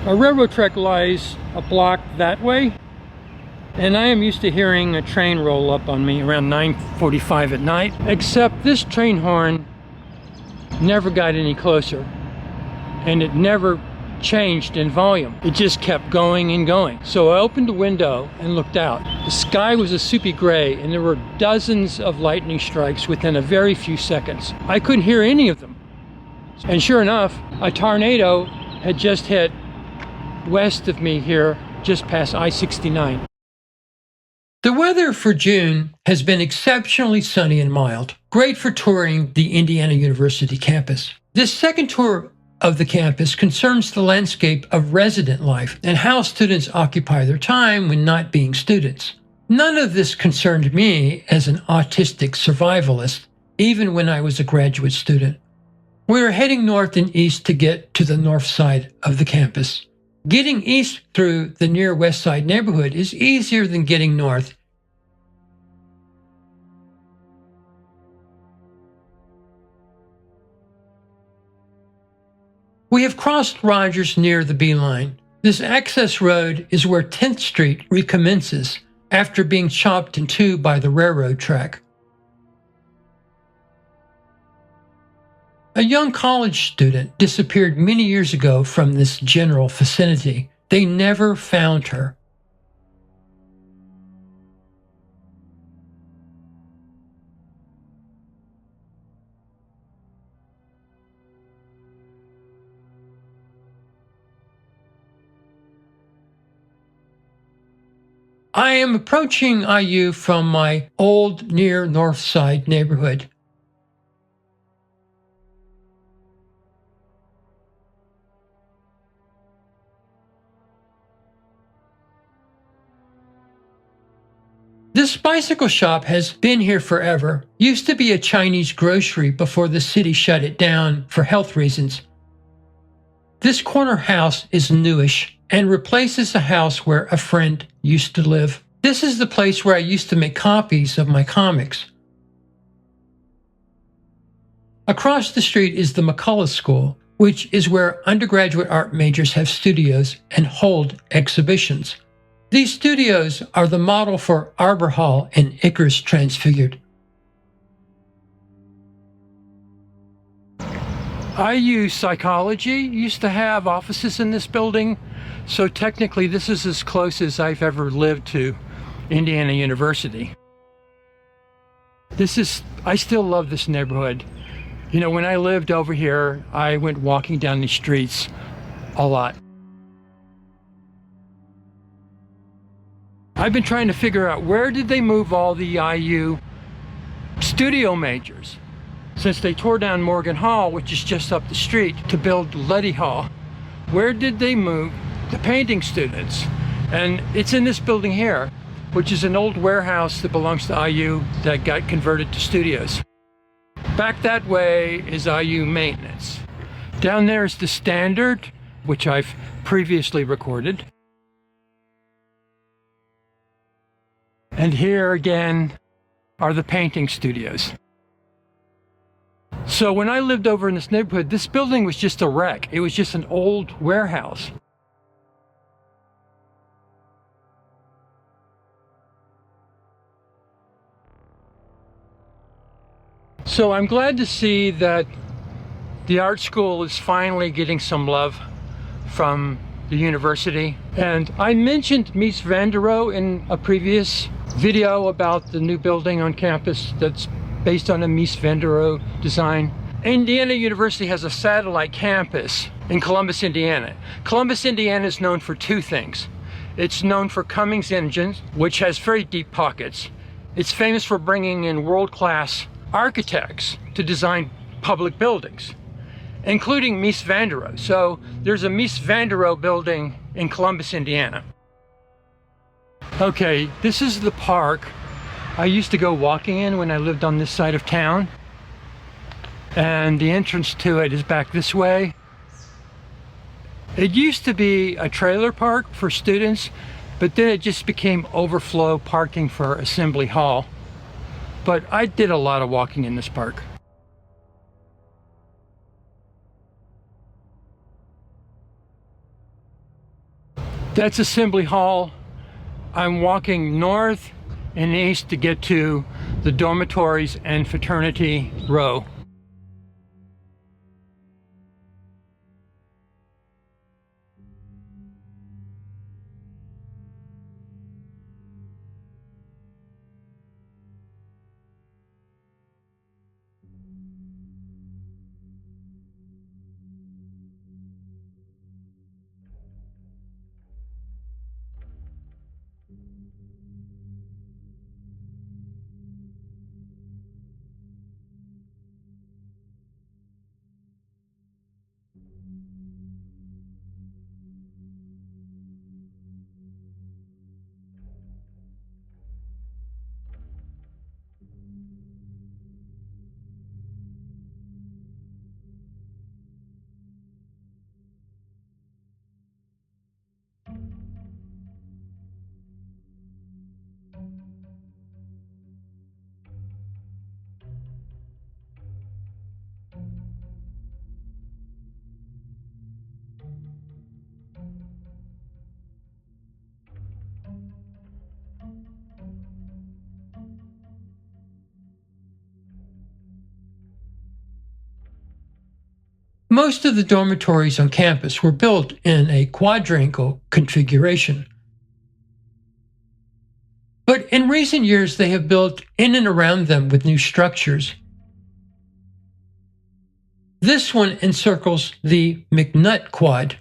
A railroad track lies a block that way, and I am used to hearing a train roll up on me around 9:45 at night, except this train horn never got any closer, and it never changed in volume. It just kept going and going. So I opened the window and looked out. The sky was a soupy gray, and there were dozens of lightning strikes within a very few seconds. I couldn't hear any of them. And sure enough, a tornado had just hit west of me here, just past I-69. The weather for June has been exceptionally sunny and mild, great for touring the Indiana University campus. This second tour of the campus concerns the landscape of resident life and how students occupy their time when not being students. None of this concerned me as an autistic survivalist, even when I was a graduate student. We are heading north and east to get to the north side of the campus. Getting east through the near west side neighborhood is easier than getting north. We have crossed Rogers near the B line. This access road is where 10th Street recommences after being chopped in two by the railroad track. A young college student disappeared many years ago from this general vicinity. They never found her. I am approaching IU from my old near North Side neighborhood. This bicycle shop has been here forever. Used to be a Chinese grocery before the city shut it down for health reasons. This corner house is newish and replaces a house where a friend used to live. This is the place where I used to make copies of my comics. Across the street is the McCullough School, which is where undergraduate art majors have studios and hold exhibitions. These studios are the model for Arbor Hall and Icarus Transfigured. IU Psychology used to have offices in this building, so technically this is as close as I've ever lived to Indiana University. I still love this neighborhood. You know, when I lived over here, I went walking down these streets a lot. I've been trying to figure out, where did they move all the IU studio majors? Since they tore down Morgan Hall, which is just up the street, to build Leddy Hall. Where did they move the painting students? And it's in this building here, which is an old warehouse that belongs to IU that got converted to studios. Back that way is IU maintenance. Down there is the Standard, which I've previously recorded. And here again are the painting studios. So when I lived over in this neighborhood, this building was just a wreck. It was just an old warehouse. So I'm glad to see that the art school is finally getting some love from the university. And I mentioned Mies van der Rohe in a previous video about the new building on campus that's based on a Mies van der Rohe design. Indiana University has a satellite campus in Columbus, Indiana. Columbus, Indiana is known for two things. It's known for Cummins engines, which has very deep pockets. It's famous for bringing in world-class architects to design public buildings, including Mies van der Rohe. So there's a Mies van der Rohe building in Columbus, Indiana. Okay, this is the park I used to go walking in when I lived on this side of town. And the entrance to it is back this way. It used to be a trailer park for students, but then it just became overflow parking for Assembly Hall. But I did a lot of walking in this park. That's Assembly Hall. I'm walking north and east to get to the dormitories and fraternity row. Most of the dormitories on campus were built in a quadrangle configuration. But in recent years, they have built in and around them with new structures. This one encircles the McNutt Quad.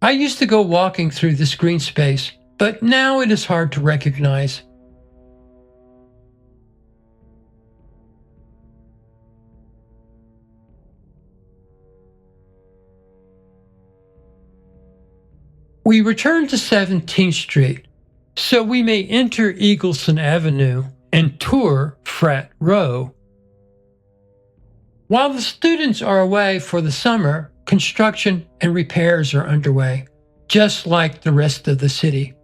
I used to go walking through this green space, but now it is hard to recognize. We return to 17th Street, so we may enter Eagleson Avenue and tour Frat Row. While the students are away for the summer, construction and repairs are underway, just like the rest of the city.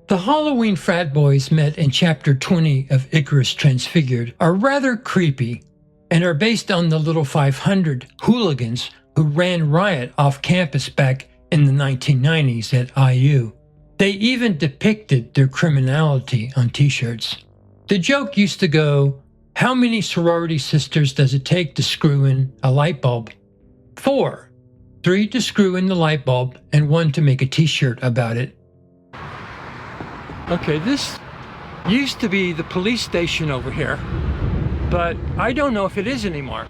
The Halloween frat boys met in Chapter 20 of Icarus Transfigured are rather creepy and are based on the Little 500 hooligans who ran riot off campus back in the 1990s at IU. They even depicted their criminality on t-shirts. The joke used to go, how many sorority sisters does it take to screw in a light bulb? 4. 3 to screw in the light bulb and 1 to make a t-shirt about it. Okay, this used to be the police station over here, but I don't know if it is anymore.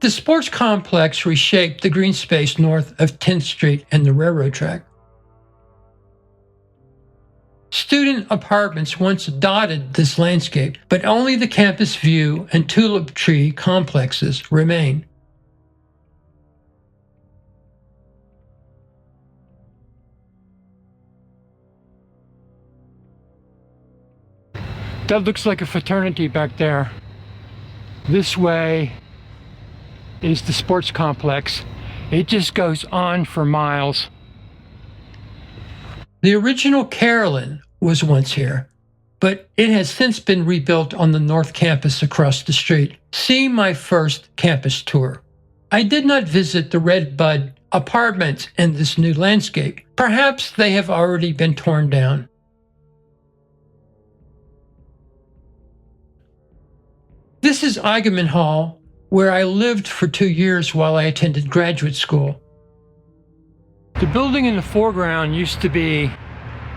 The sports complex reshaped the green space north of 10th Street and the railroad track. Student apartments once dotted this landscape, but only the campus view and tulip tree complexes remain. That looks like a fraternity back there. This way is the sports complex. It just goes on for miles. The original Carolyn was once here, but it has since been rebuilt on the North Campus across the street. See my first campus tour. I did not visit the Red Bud apartments in this new landscape. Perhaps they have already been torn down. This is Eigenman Hall, where I lived for 2 years while I attended graduate school. The building in the foreground used to be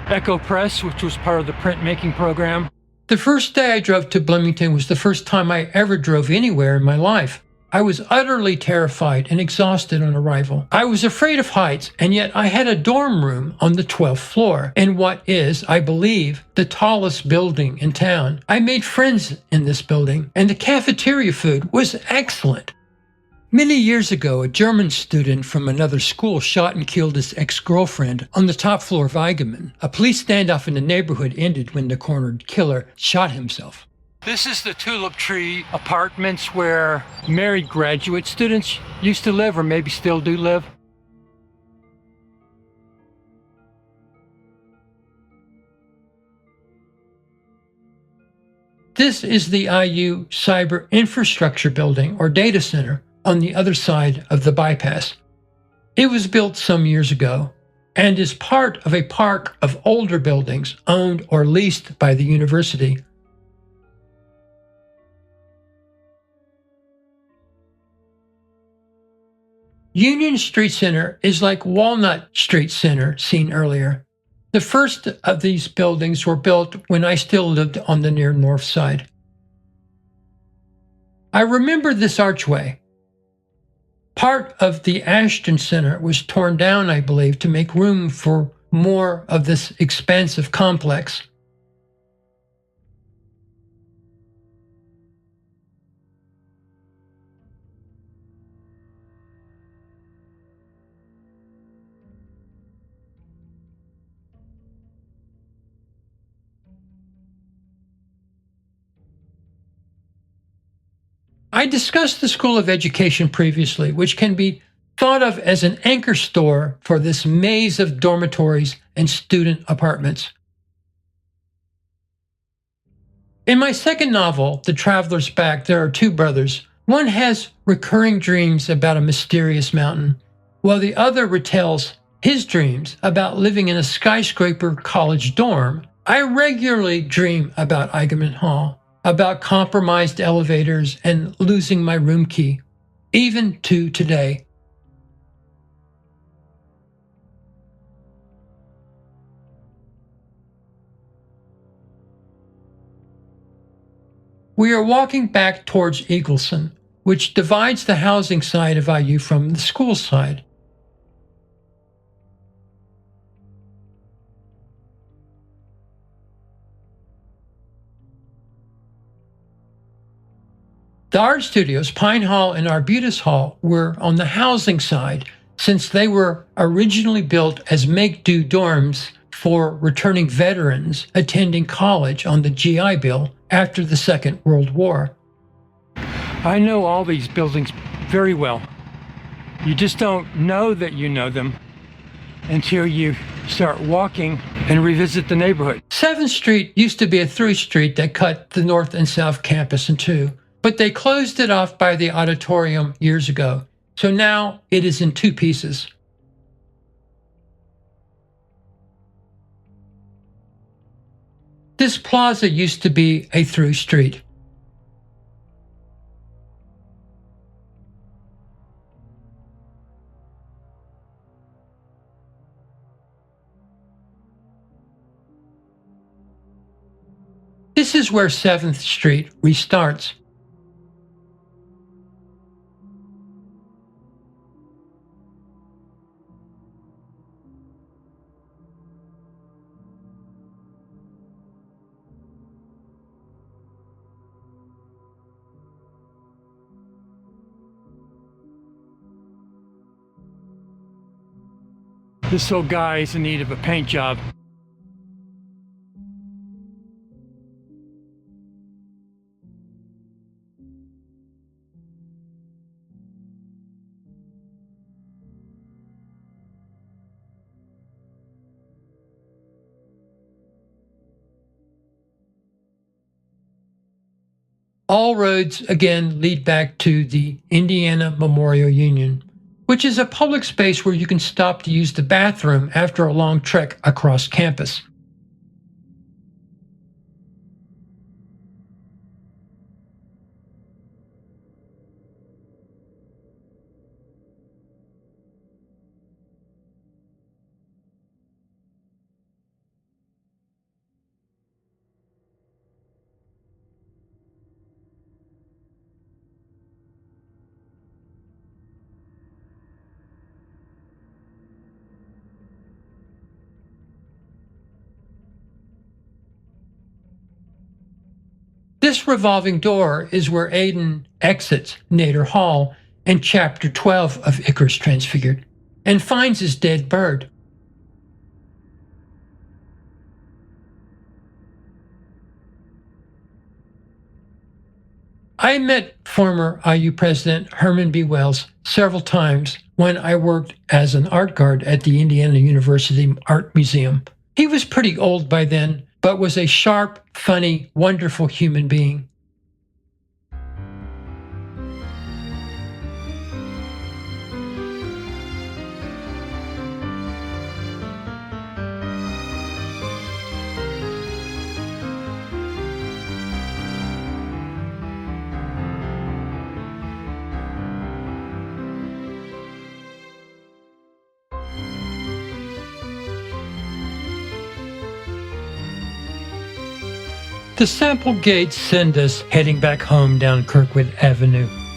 Echo Press, which was part of the printmaking program. The first day I drove to Bloomington was the first time I ever drove anywhere in my life. I was utterly terrified and exhausted on arrival. I was afraid of heights, and yet I had a dorm room on the 12th floor in what is, I believe, the tallest building in town. I made friends in this building, and the cafeteria food was excellent. Many years ago, a German student from another school shot and killed his ex-girlfriend on the top floor of Eigenman. A police standoff in the neighborhood ended when the cornered killer shot himself. This is the Tulip Tree apartments where married graduate students used to live, or maybe still do live. This is the IU Cyber Infrastructure Building, or Data Center, on the other side of the bypass. It was built some years ago and is part of a park of older buildings owned or leased by the university. Union Street Center is like Walnut Street Center, seen earlier. The first of these buildings were built when I still lived on the near north side. I remember this archway. Part of the Ashton Center was torn down, I believe, to make room for more of this expansive complex. I discussed the School of Education previously, which can be thought of as an anchor store for this maze of dormitories and student apartments. In my second novel, The Traveler's Back, there are two brothers. One has recurring dreams about a mysterious mountain, while the other retells his dreams about living in a skyscraper college dorm. I regularly dream about Eigenman Hall, about compromised elevators and losing my room key, even to today. We are walking back towards Eagleson, which divides the housing side of IU from the school side. The art studios, Pine Hall and Arbutus Hall, were on the housing side since they were originally built as make-do dorms for returning veterans attending college on the GI Bill after the Second World War. I know all these buildings very well. You just don't know that you know them until you start walking and revisit the neighborhood. 7th Street used to be a through street that cut the North and South Campus in two, but they closed it off by the auditorium years ago, so now it is in two pieces. This plaza used to be a through street. This is where 7th Street restarts. This old guy is in need of a paint job. All roads again lead back to the Indiana Memorial Union, which is a public space where you can stop to use the bathroom after a long trek across campus. This revolving door is where Aiden exits Nader Hall in Chapter 12 of Icarus Transfigured and finds his dead bird. I met former IU President Herman B. Wells several times when I worked as an art guard at the Indiana University Art Museum. He was pretty old by then, but was a sharp, funny, wonderful human being. The sample gates send us heading back home down Kirkwood Avenue.